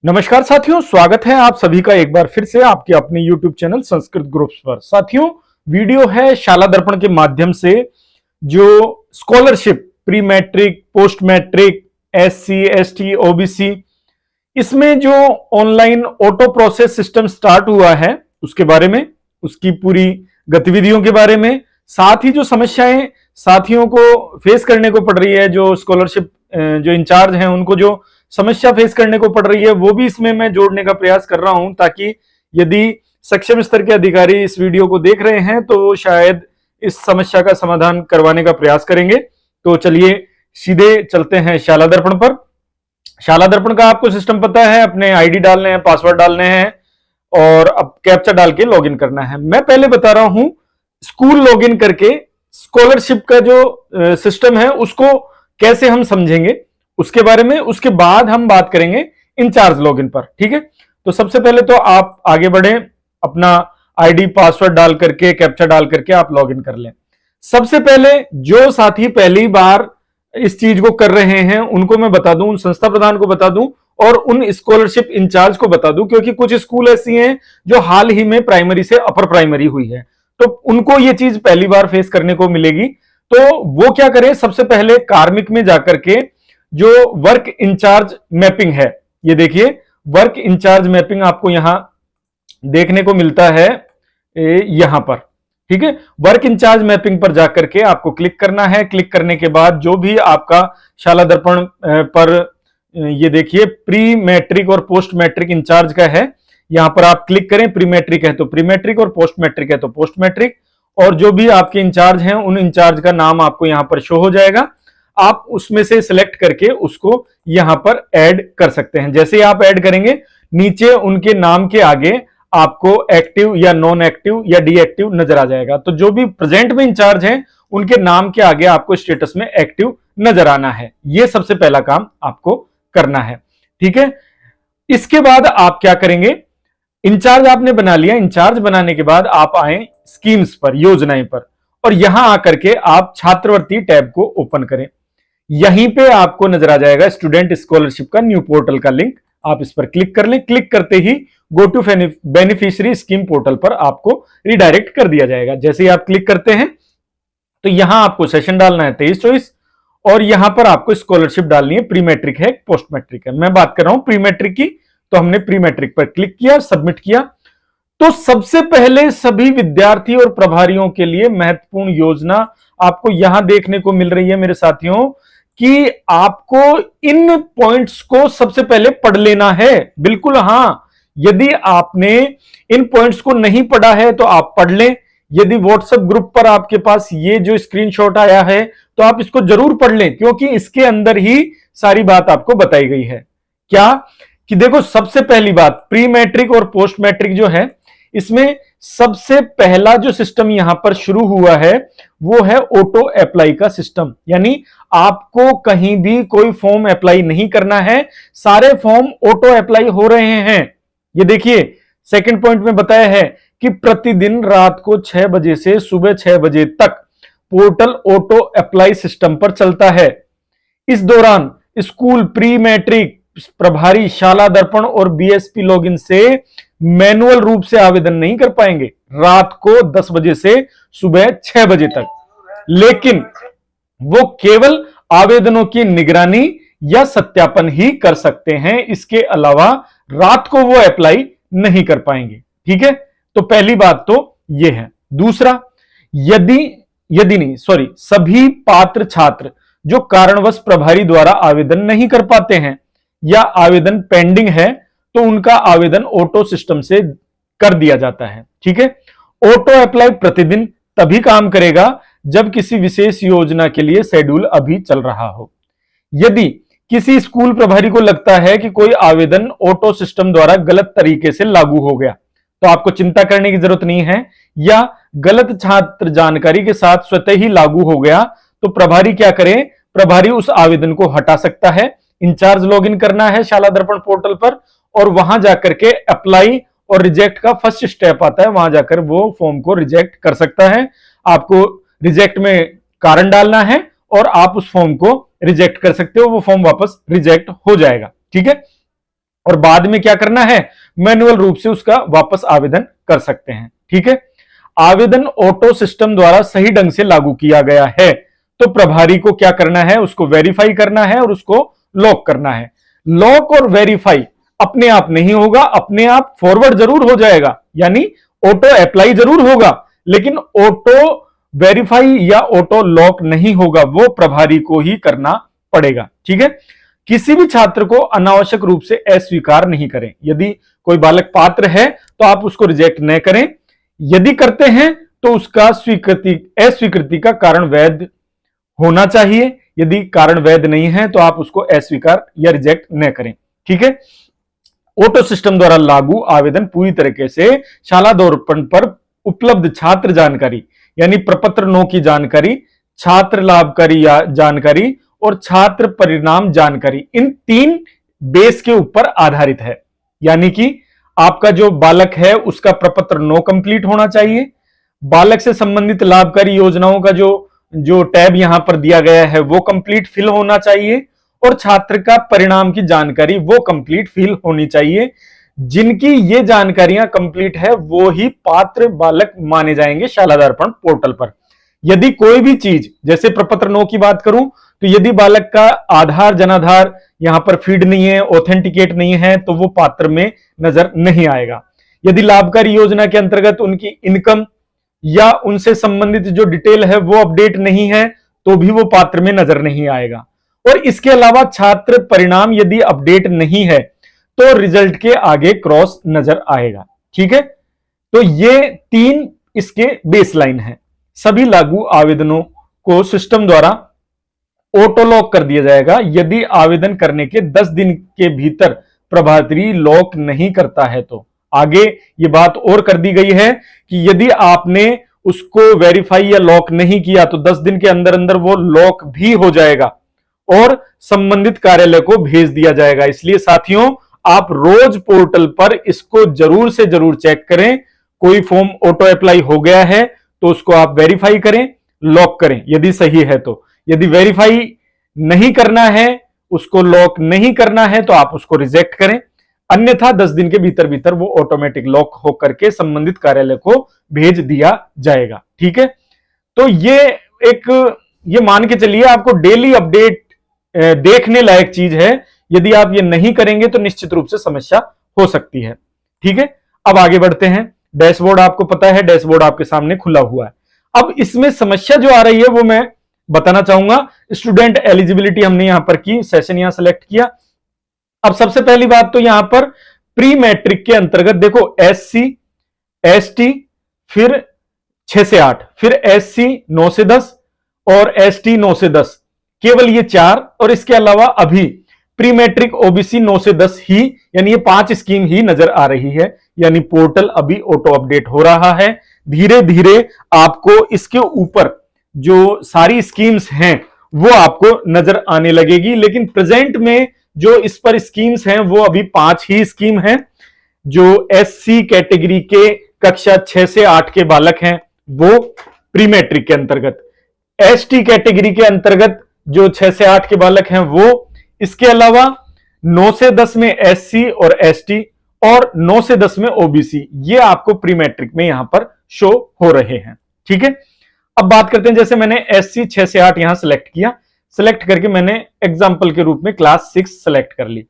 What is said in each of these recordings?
नमस्कार साथियों, स्वागत है आप सभी का एक बार फिर से आपके अपने YouTube चैनल संस्कृत ग्रुप्स पर। साथियों, वीडियो है शाला दर्पण के माध्यम से जो scholarship pre matric, post matric, SC, ST, OBC, इसमें जो online auto process system start हुआ है उसके बारे में, उसकी पूरी गतिविधियों के बारे में, साथ ही जो समस्याएं साथियों को फेस करने को पड़ रही है, जो स्कॉलरशिप जो इंचार्ज हैं उनको जो समस्या फेस करने को पड़ रही है, वो भी इसमें मैं जोड़ने का प्रयास कर रहा हूं, ताकि यदि सक्षम स्तर के अधिकारी इस वीडियो को देख रहे हैं तो शायद इस समस्या का समाधान करवाने का प्रयास करेंगे। तो चलिए सीधे चलते हैं शाला दर्पण पर। शाला दर्पण का आपको सिस्टम पता है, अपने आईडी डालने हैं, पासवर्ड डालने हैं और अब कैप्चा डाल के लॉगिन करना है। मैं पहले बता रहा हूं स्कूल लॉगिन करके स्कॉलरशिप का जो सिस्टम है उसको कैसे हम समझेंगे उसके बारे में, उसके बाद हम बात करेंगे इंचार्ज लॉगिन पर। ठीक है, तो सबसे पहले तो आप आगे बढ़े, अपना आईडी पासवर्ड डाल करके, कैप्चा डाल करके आप लॉगिन कर लें। सबसे पहले जो साथी पहली बार इस चीज को कर रहे हैं उनको मैं बता दूं, उन संस्था प्रधान को बता दूं और उन स्कॉलरशिप इंचार्ज को बता दूं, क्योंकि कुछ स्कूल ऐसी हैं जो हाल ही में प्राइमरी से अपर प्राइमरी हुई है, तो उनको ये चीज पहली बार फेस करने को मिलेगी। तो वो क्या करें, सबसे पहले कार्मिक में जाकर के जो वर्क इंचार्ज मैपिंग है, ये देखिए वर्क इंचार्ज मैपिंग आपको यहां देखने को मिलता है यहां पर। ठीक है, वर्क इंचार्ज मैपिंग पर जाकर के आपको क्लिक करना है। क्लिक करने के बाद जो भी आपका शाला दर्पण पर ये देखिए प्री मैट्रिक और पोस्ट मैट्रिक इंचार्ज का है, यहां पर आप क्लिक करें। प्री मैट्रिक है तो प्री मैट्रिक और पोस्ट मैट्रिक है तो पोस्ट मैट्रिक, और जो भी आपके इंचार्ज हैं उन इंचार्ज का नाम आपको यहां पर शो हो जाएगा। आप उसमें से सिलेक्ट करके उसको यहां पर ऐड कर सकते हैं। जैसे ही आप ऐड करेंगे, नीचे उनके नाम के आगे आपको एक्टिव या नॉन एक्टिव या डीएक्टिव नजर आ जाएगा। तो जो भी प्रेजेंट में इंचार्ज हैं उनके नाम के आगे आपको स्टेटस में एक्टिव नजर आना है। यह सबसे पहला काम आपको करना है। ठीक है, इसके बाद आप क्या करेंगे, इंचार्ज आपने बना लिया। इंचार्ज बनाने के बाद आप आए स्कीम्स पर, योजनाएं पर, और यहां आकर के आप छात्रवृत्ति टैब को ओपन करें। यहीं पे आपको नजर आ जाएगा स्टूडेंट स्कॉलरशिप का न्यू पोर्टल का लिंक, आप इस पर क्लिक कर लें। क्लिक करते ही go to beneficiary scheme portal पर आपको रिडायरेक्ट कर दिया जाएगा। जैसे ही आप क्लिक करते हैं तो यहां आपको सेशन डालना है 23-24, और यहां पर आपको स्कॉलरशिप डालनी है। प्री मैट्रिक है, पोस्ट मैट्रिक है, मैं बात कर रहा हूं प्री मैट्रिक की, तो हमने प्री मैट्रिक पर क्लिक किया, सबमिट किया। तो सबसे पहले सभी विद्यार्थी और प्रभारियों के लिए महत्वपूर्ण योजना आपको यहां देखने को मिल रही है मेरे साथियों, कि आपको इन पॉइंट्स को सबसे पहले पढ़ लेना है। बिल्कुल हां, यदि आपने इन पॉइंट्स को नहीं पढ़ा है तो आप पढ़ लें। यदि व्हाट्सएप ग्रुप पर आपके पास ये जो स्क्रीनशॉट आया है तो आप इसको जरूर पढ़ लें, क्योंकि इसके अंदर ही सारी बात आपको बताई गई है। क्या कि देखो, सबसे पहली बात, प्री मैट्रिक और पोस्ट मैट्रिक जो है, इसमें सबसे पहला जो सिस्टम यहां पर शुरू हुआ है वो है ऑटो अप्लाई का सिस्टम। यानी आपको कहीं भी कोई फॉर्म अप्लाई नहीं करना है, सारे फॉर्म ऑटो अप्लाई हो रहे हैं। ये देखिए सेकंड पॉइंट में बताया है कि प्रतिदिन रात को 6 बजे से सुबह 6 बजे तक पोर्टल ऑटो अप्लाई सिस्टम पर चलता है। इस दौरान स्कूल प्री मैट्रिक प्रभारी शाला दर्पण और बीएसपी लॉगिन से मैनुअल रूप से आवेदन नहीं कर पाएंगे रात को 10 बजे से सुबह 6 बजे तक, लेकिन वो केवल आवेदनों की निगरानी या सत्यापन ही कर सकते हैं। इसके अलावा रात को वो अप्लाई नहीं कर पाएंगे। ठीक है, तो पहली बात तो ये है। दूसरा, सभी पात्र छात्र जो कारणवश प्रभारी द्वारा आवेदन नहीं कर पाते हैं या आवेदन पेंडिंग है तो उनका आवेदन ऑटो सिस्टम से कर दिया जाता है। ठीक है, ऑटो अप्लाई प्रतिदिन तभी काम करेगा जब किसी विशेष योजना के लिए शेड्यूल अभी चल रहा हो। यदि किसी स्कूल प्रभारी को लगता है कि कोई आवेदन ऑटो सिस्टम द्वारा गलत तरीके से लागू हो गया तो आपको चिंता करने की जरूरत नहीं है, या गलत छात्र जानकारी के साथ स्वतः ही लागू हो गया तो प्रभारी क्या करे, प्रभारी उस आवेदन को हटा सकता है। इंचार्ज लॉगिन करना है शाला दर्पण पोर्टल पर, और वहां जाकर के अप्लाई और रिजेक्ट का फर्स्ट स्टेप आता है, वहां जाकर वो फॉर्म को रिजेक्ट कर सकता है। आपको रिजेक्ट में कारण डालना है और आप उस फॉर्म को रिजेक्ट कर सकते हो, वो फॉर्म वापस रिजेक्ट हो जाएगा। ठीक है, और बाद में क्या करना है, मैनुअल रूप से उसका वापस आवेदन कर सकते हैं। ठीक है, आवेदन ऑटो सिस्टम द्वारा सही ढंग से लागू किया गया है तो प्रभारी को क्या करना है, उसको वेरीफाई करना है और उसको लॉक करना है। लॉक और वेरीफाई अपने आप नहीं होगा, अपने आप फॉरवर्ड जरूर हो जाएगा, यानी ऑटो अप्लाई जरूर होगा, लेकिन ऑटो वेरीफाई या ऑटो लॉक नहीं होगा, वो प्रभारी को ही करना पड़ेगा। ठीक है, किसी भी छात्र को अनावश्यक रूप से अस्वीकार नहीं करें। यदि कोई बालक पात्र है तो आप उसको रिजेक्ट न करें, यदि करते हैं तो उसका अस्वीकृति का कारण वैध होना चाहिए। यदि कारण वैध नहीं है तो आप उसको अस्वीकार या रिजेक्ट न करें। ठीक है, ऑटो सिस्टम द्वारा लागू आवेदन पूरी तरीके से शाला दर्पण पर उपलब्ध छात्र जानकारी यानी प्रपत्र 9 की जानकारी, छात्र लाभकारी जानकारी और छात्र परिणाम जानकारी, इन 3 बेस के ऊपर आधारित है। यानी कि आपका जो बालक है उसका प्रपत्र 9 कंप्लीट होना चाहिए, बालक से संबंधित लाभकारी योजनाओं का जो टैब यहां पर दिया गया है वो कंप्लीट फिल होना चाहिए, और छात्र का परिणाम की जानकारी वो कंप्लीट फिल होनी चाहिए। जिनकी ये जानकारियां कंप्लीट है वो ही पात्र बालक माने जाएंगे शाला दर्पण पोर्टल पर। यदि कोई भी चीज, जैसे प्रपत्र 9 की बात करूं तो यदि बालक का आधार जनाधार यहां पर फीड नहीं है, ऑथेंटिकेट नहीं है, तो वो पात्र में नजर नहीं आएगा। यदि लाभकारी योजना के अंतर्गत उनकी इनकम या उनसे संबंधित जो डिटेल है वो अपडेट नहीं है तो भी वो पात्र में नजर नहीं आएगा। और इसके अलावा छात्र परिणाम यदि अपडेट नहीं है तो रिजल्ट के आगे क्रॉस नजर आएगा। ठीक है, तो ये 3 इसके बेसलाइन है। सभी लागू आवेदनों को सिस्टम द्वारा ऑटो लॉक कर दिया जाएगा। यदि आवेदन करने के 10 दिन के भीतर प्रभारी लॉक नहीं करता है तो आगे ये बात और कर दी गई है कि यदि आपने उसको वेरीफाई या लॉक नहीं किया तो 10 दिन के अंदर अंदर वो लॉक भी हो जाएगा और संबंधित कार्यालय को भेज दिया जाएगा। इसलिए साथियों, आप रोज पोर्टल पर इसको जरूर से जरूर चेक करें। कोई फॉर्म ऑटो अप्लाई हो गया है तो उसको आप वेरीफाई करें, लॉक करें यदि सही है तो। यदि वेरीफाई नहीं करना है, उसको लॉक नहीं करना है तो आप उसको रिजेक्ट करें, अन्यथा 10 दिन के भीतर भीतर वो ऑटोमेटिक लॉक होकर के संबंधित कार्यालय को भेज दिया जाएगा। ठीक है, तो ये मान के चलिए आपको डेली अपडेट देखने लायक चीज है। यदि आप ये नहीं करेंगे तो निश्चित रूप से समस्या हो सकती है। ठीक है, अब आगे बढ़ते हैं। डैशबोर्ड आपको पता है, डैशबोर्ड आपके सामने खुला हुआ है। अब इसमें समस्या जो आ रही है वो मैं बताना चाहूंगा। स्टूडेंट एलिजिबिलिटी हमने यहां पर की, सेशन यहां सेलेक्ट किया। अब सबसे पहली बात तो यहां पर प्री मैट्रिक के अंतर्गत देखो SC ST फिर 6 से 8, फिर SC 9 से 10 और ST 9 से 10, केवल ये 4। और इसके अलावा अभी प्री मैट्रिक OBC 9 से 10 ही, यानी ये 5 स्कीम ही नजर आ रही है। यानी पोर्टल अभी ऑटो अपडेट हो रहा है। धीरे धीरे आपको इसके ऊपर जो सारी स्कीम्स हैं वो आपको नजर आने लगेगी, लेकिन प्रेजेंट में जो इस पर स्कीम्स हैं वो अभी 5 ही स्कीम हैं। जो SC कैटेगरी के कक्षा 6 से 8 के बालक हैं वो प्री मैट्रिक के अंतर्गत, ST कैटेगरी के अंतर्गत जो 6 से 8 के बालक हैं वो, इसके अलावा 9 से 10 में SC और ST और 9 से 10 में OBC, ये आपको प्री मैट्रिक में यहां पर शो हो रहे हैं। ठीक है, अब बात करते हैं, जैसे मैंने SC 6 से 8 यहां सेलेक्ट किया, सेलेक्ट करके मैंने एग्जाम्पल के रूप में क्लास 6 सेलेक्ट कर ली।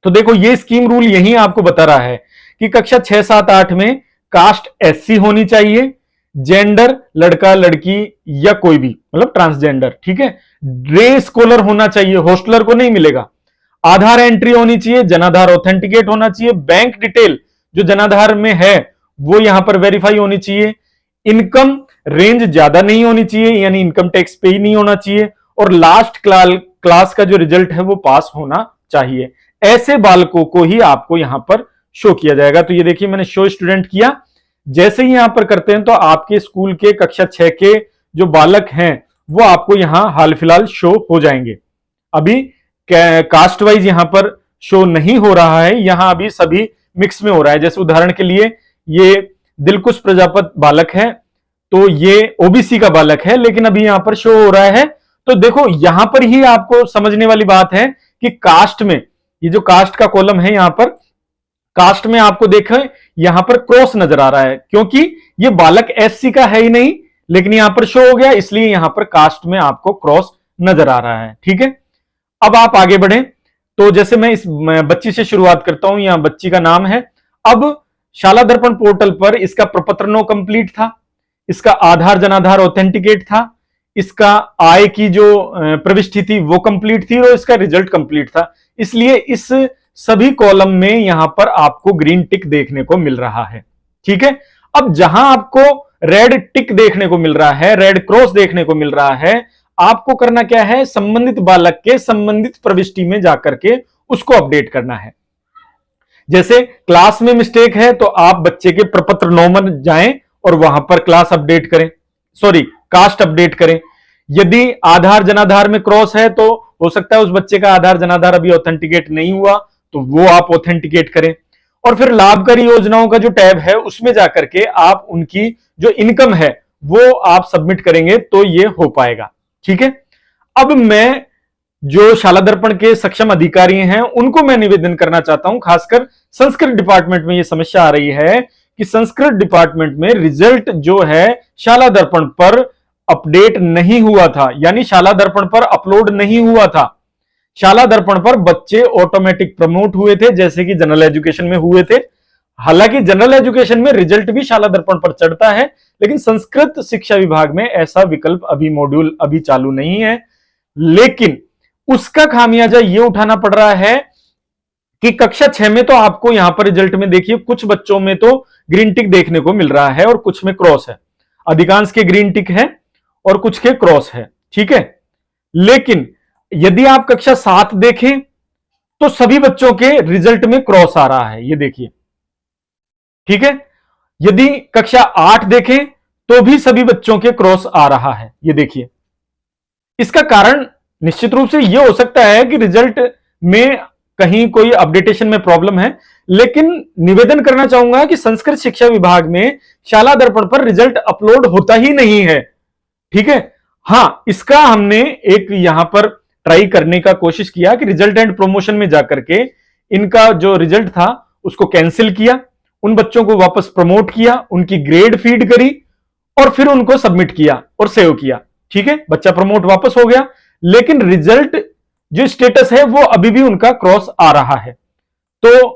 तो देखो ये स्कीम रूल यही आपको बता रहा है कि कक्षा 6, 7, 8 में कास्ट SC होनी चाहिए, जेंडर लड़का लड़की या कोई भी मतलब ट्रांसजेंडर। ठीक है, डे स्कॉलर होना चाहिए, हॉस्टलर को नहीं मिलेगा। आधार एंट्री होनी चाहिए, जनाधार ऑथेंटिकेट होना चाहिए, बैंक डिटेल जो जनाधार में है वो यहां पर वेरीफाई होनी चाहिए, इनकम रेंज ज्यादा नहीं होनी चाहिए, यानी इनकम टैक्स पे ही नहीं होना चाहिए, और लास्ट क्लास का जो रिजल्ट है वो पास होना चाहिए। ऐसे बालकों को ही आपको यहां पर शो किया जाएगा। तो ये देखिए मैंने शो स्टूडेंट किया, जैसे ही यहां पर करते हैं तो आपके स्कूल के कक्षा 6 के जो बालक हैं वो आपको यहां हाल फिलहाल शो हो जाएंगे। अभी कास्ट वाइज यहां पर शो नहीं हो रहा है, यहां अभी सभी मिक्स में हो रहा है। जैसे उदाहरण के लिए ये दिलकुश प्रजापत बालक है तो ये OBC का बालक है, लेकिन अभी यहां पर शो हो रहा है। तो देखो यहां पर ही आपको समझने वाली बात है कि कास्ट में ये जो कास्ट का कॉलम है, यहां पर कास्ट में आपको देखें यहां पर क्रॉस नजर आ रहा है, क्योंकि ये बालक एससी का है ही नहीं, लेकिन यहां पर शो हो गया, इसलिए यहां पर कास्ट में आपको क्रॉस नजर आ रहा है। ठीक है, अब आप आगे बढ़े तो जैसे मैं इस बच्ची से शुरुआत करता हूं, यहां बच्ची का नाम है। अब शाला दर्पण पोर्टल पर इसका प्रपत्र नो कंप्लीट था, इसका आधार जनाधार ऑथेंटिकेट था, इसका आय की जो प्रविष्टि थी वो कंप्लीट थी, और इसका रिजल्ट कंप्लीट था। इसलिए इस सभी कॉलम में यहां पर आपको ग्रीन टिक देखने को मिल रहा है। ठीक है, अब जहां आपको रेड टिक देखने को मिल रहा है, रेड क्रॉस देखने को मिल रहा है, आपको करना क्या है, संबंधित बालक के संबंधित प्रविष्टि में जाकर के उसको अपडेट करना है। जैसे क्लास में मिस्टेक है तो आप बच्चे के प्रपत्र 9 में जाएं और वहां पर क्लास अपडेट करें, सॉरी कास्ट अपडेट करें। यदि आधार जनाधार में क्रॉस है तो हो सकता है उस बच्चे का आधार जनाधार अभी ऑथेंटिकेट नहीं हुआ, तो वो आप ऑथेंटिकेट करें। और फिर लाभकारी योजनाओं का जो टैब है उसमें जाकर के आप उनकी जो इनकम है वो आप सबमिट करेंगे तो ये हो पाएगा। ठीक है, अब मैं जो शाला दर्पण के सक्षम अधिकारी हैं उनको मैं निवेदन करना चाहता हूं, खासकर संस्कृत डिपार्टमेंट में ये समस्या आ रही है कि संस्कृत डिपार्टमेंट में रिजल्ट जो है शाला दर्पण पर अपडेट नहीं हुआ था, यानी शाला दर्पण पर अपलोड नहीं हुआ था। शाला दर्पण पर बच्चे ऑटोमेटिक प्रमोट हुए थे जैसे कि जनरल एजुकेशन में हुए थे। हालांकि जनरल एजुकेशन में रिजल्ट भी शाला दर्पण पर चढ़ता है, लेकिन संस्कृत शिक्षा विभाग में ऐसा विकल्प अभी मॉड्यूल अभी चालू नहीं है। लेकिन उसका खामियाजा ये उठाना पड़ रहा है कि कक्षा 6 में तो आपको यहां पर रिजल्ट में देखिए कुछ बच्चों में तो ग्रीन टिक देखने को मिल रहा है और कुछ में क्रॉस है। अधिकांश के ग्रीन टिक है और कुछ के क्रॉस है। ठीक है, लेकिन यदि आप कक्षा 7 देखें तो सभी बच्चों के रिजल्ट में क्रॉस आ रहा है, ये देखिए। ठीक है, यदि कक्षा 8 देखें तो भी सभी बच्चों के क्रॉस आ रहा है, ये देखिए। इसका कारण निश्चित रूप से यह हो सकता है कि रिजल्ट में कहीं कोई अपडेटेशन में प्रॉब्लम है, लेकिन निवेदन करना चाहूंगा कि संस्कृत शिक्षा विभाग में शाला दर्पण पर रिजल्ट अपलोड होता ही नहीं है। ठीक है, हां, इसका हमने एक यहां पर ट्राई करने का कोशिश किया कि रिजल्ट एंड प्रमोशन में जाकर के इनका जो रिजल्ट था उसको कैंसिल किया, उन बच्चों को वापस प्रमोट किया, उनकी ग्रेड फीड करी और फिर उनको सबमिट किया और सेव किया। ठीक है, बच्चा प्रमोट वापस हो गया, लेकिन रिजल्ट जो स्टेटस है वो अभी भी उनका क्रॉस आ रहा है। तो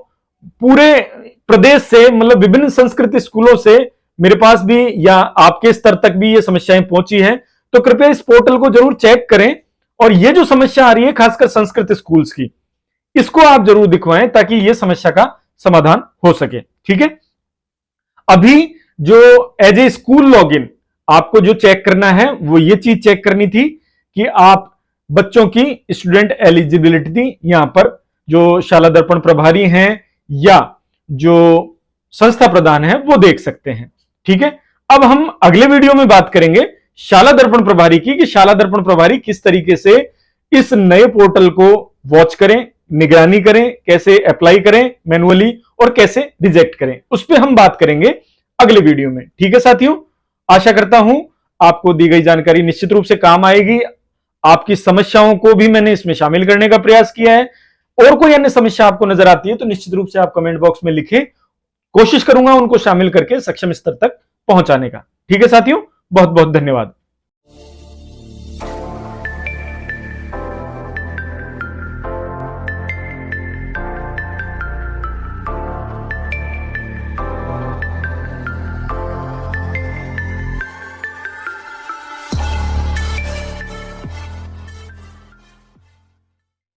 पूरे प्रदेश से, मतलब विभिन्न संस्कृत स्कूलों से मेरे पास भी या आपके स्तर तक भी ये समस्याएं पहुंची हैं, तो कृपया इस पोर्टल को जरूर चेक करें और ये जो समस्या आ रही है खासकर संस्कृत स्कूल्स की, इसको आप जरूर दिखवाएं ताकि ये समस्या का समाधान हो सके। ठीक है, अभी जो एज ए स्कूल लॉगिन आपको जो चेक करना है वो ये चीज चेक करनी थी कि आप बच्चों की स्टूडेंट एलिजिबिलिटी यहां पर जो शाला दर्पण प्रभारी हैं या जो संस्था प्रधान है वो देख सकते हैं। ठीक है, अब हम अगले वीडियो में बात करेंगे शाला दर्पण प्रभारी की, कि शाला दर्पण प्रभारी किस तरीके से इस नए पोर्टल को वॉच करें, निगरानी करें, कैसे अप्लाई करें मैनुअली और कैसे रिजेक्ट करें, उस पर हम बात करेंगे अगले वीडियो में। ठीक है साथियों, आशा करता हूं आपको दी गई जानकारी निश्चित रूप से काम आएगी। आपकी समस्याओं को भी मैंने इसमें शामिल करने का प्रयास किया है। और कोई अन्य समस्या आपको नजर आती है तो निश्चित रूप से आप कमेंट बॉक्स में लिखें, कोशिश करूंगा उनको शामिल करके सक्षम स्तर तक पहुंचाने का। ठीक है साथियों, बहुत बहुत धन्यवाद।